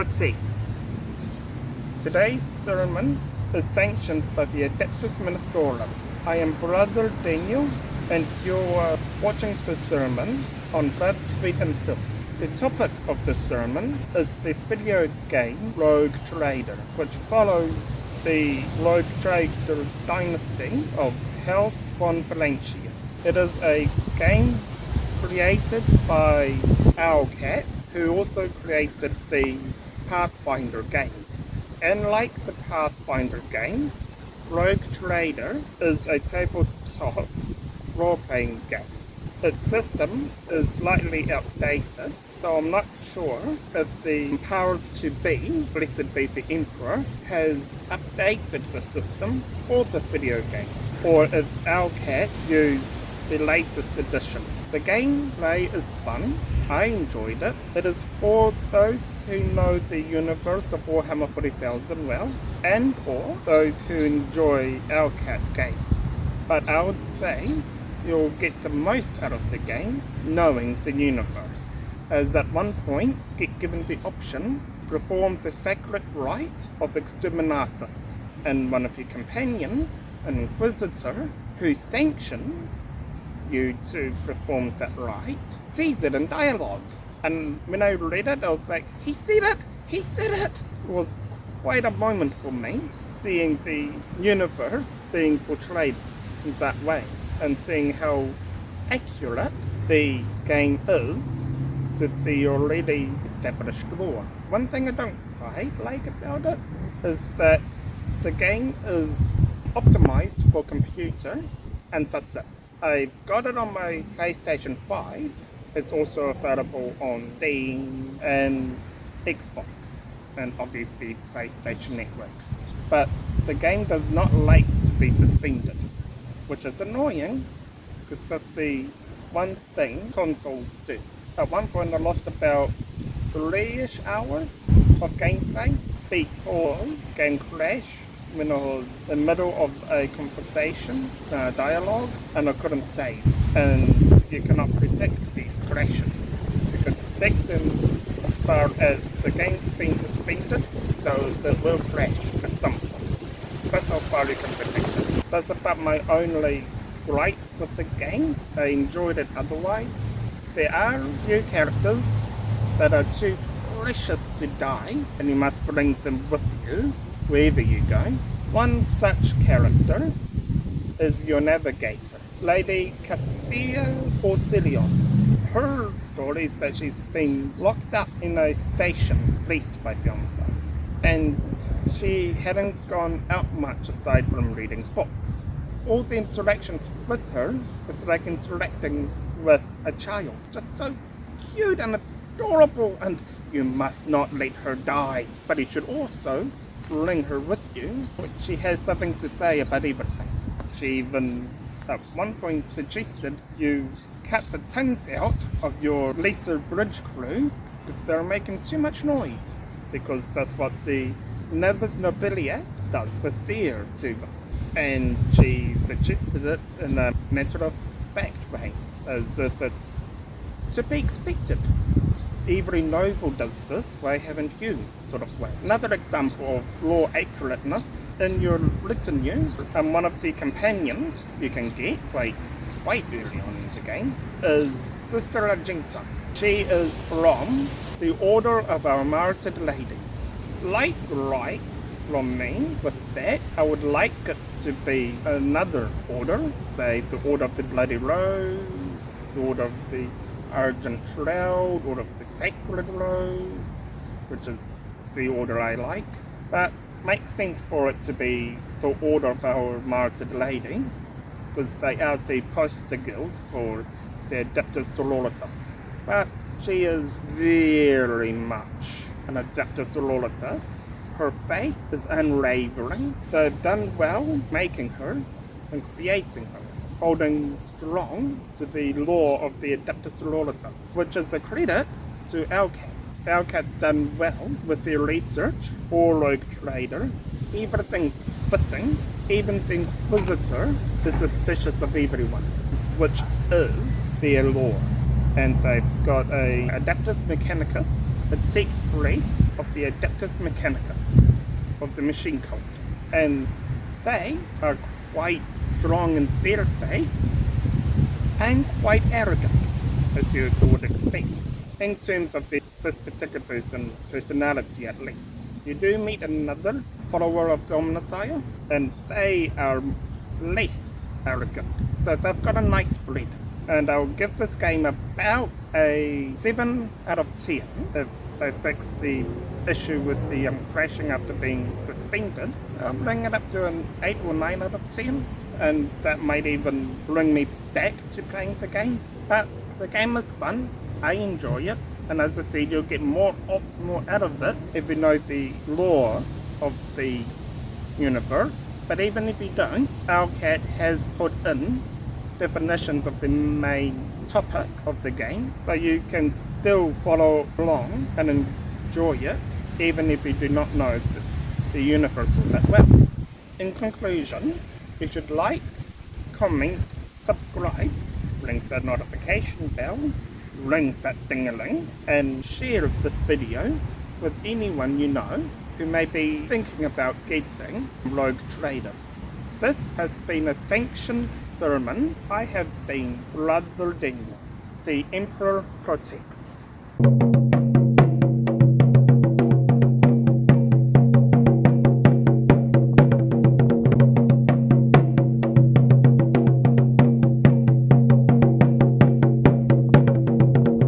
proceeds. Today's sermon is sanctioned by the Adeptus Ministorum. I am Brother Daniel, and you're watching the sermon on Blood, Sweat and Filth. The topic of the sermon is the video game Rogue Trader, which follows the Rogue Trader dynasty of House von Valancius. It is a game created by Owlcat, who also created the Pathfinder games. And like the Pathfinder games, Rogue Trader is a tabletop role-playing game. Its system is slightly outdated, so I'm not sure if the powers to be, blessed be the Emperor, has updated the system for the video game, or if Owlcat used the latest edition. The gameplay is fun. I enjoyed it. It is for those who know the universe of Warhammer 40,000 well, and or those who enjoy Owlcat games. But I would say you'll get the most out of the game knowing the universe, as at one point get given the option to perform the sacred rite of Exterminatus, and one of your companions, an Inquisitor, who sanctions you to perform that rite, sees it in dialogue. And when I read it, I was like, he said it! He said it! It was quite a moment for me, seeing the universe being portrayed in that way, and seeing how accurate the game is to the already established lore. One thing I don't quite like about it is that the game is optimized for computer, and that's it. I've got it on my PlayStation 5. It's also available on Steam and Xbox, and obviously PlayStation Network. But the game does not like to be suspended, which is annoying, because that's the one thing consoles do. At one point I lost about 3-ish hours of gameplay because game crashed when I was in the middle of a conversation, dialogue, and I couldn't save. And you cannot predict these crashes. You can predict them as far as the game's being suspended, so it will crash at some point. That's how far you can predict it. That's about my only gripe with the game. I enjoyed it otherwise. There are few characters that are too precious to die, and you must bring them with you wherever you go. One such character is your navigator, Lady Cassia Orcillion. Her story is that she's been locked up in a station leased by fiancé, and she hadn't gone out much aside from reading books. All the interactions with her is like interacting with a child, just so cute and adorable, and you must not let her die, but you should also bring her with you, which she has something to say about everything. She even at one point suggested you cut the tongues out of your lesser bridge crew because they're making too much noise, because that's what the Novus Nobiliat does with their tubas. And she suggested it in a matter of fact way, as if it's to be expected. Every noble does this, why haven't you, sort of way. Another example of lore accurateness, in your retinue, and one of the companions you can get quite early on in the game, is Sister Argenta. She is from the Order of Our Martyred Lady. Like right from me with that, I would like it to be another order, say the Order of the Bloody Rose, the Order of the Argent Shroud, Order of the Sacred Rose, which is the order I like. But makes sense for it to be the Order of Our Martyred Lady, because they are the poster guilds for the Adeptus Sororitas. But she is very much an Adeptus Sororitas. Her faith is unwavering. They've done well making her and creating her, holding strong to the law of the Adeptus Sororitas, which is a credit to Owlcat. Owlcat's done well with their research for Rogue Trader. Everything's fitting. Even the Inquisitor is suspicious of everyone, which is their law. And they've got a Adeptus Mechanicus, a tech race of the Adeptus Mechanicus of the Machine Cult, and they are quite strong in their faith and quite arrogant, as you would expect, in terms of this particular person's personality at least. You do meet another follower of Dominusire, and they are less arrogant. So they've got a nice blend. And I'll give this game about a 7 out of 10 if they fix the issue with the crashing after being suspended. I'll bring it up to an 8 or 9 out of 10, and that might even bring me back to playing the game. But the game is fun, I enjoy it, and as I said, you'll get more out of it if you know the lore of the universe. But even if you don't, our cat has put in definitions of the main topics of the game, so you can still follow along and enjoy it, even if you do not know the universe all that well. In conclusion, you should like, comment, subscribe, ring that notification bell, ring that ding-a-ling, and share this video with anyone you know who may be thinking about getting Rogue Trader. This has been a sanctioned sermon. I have been Brother Daniel. The Emperor protects.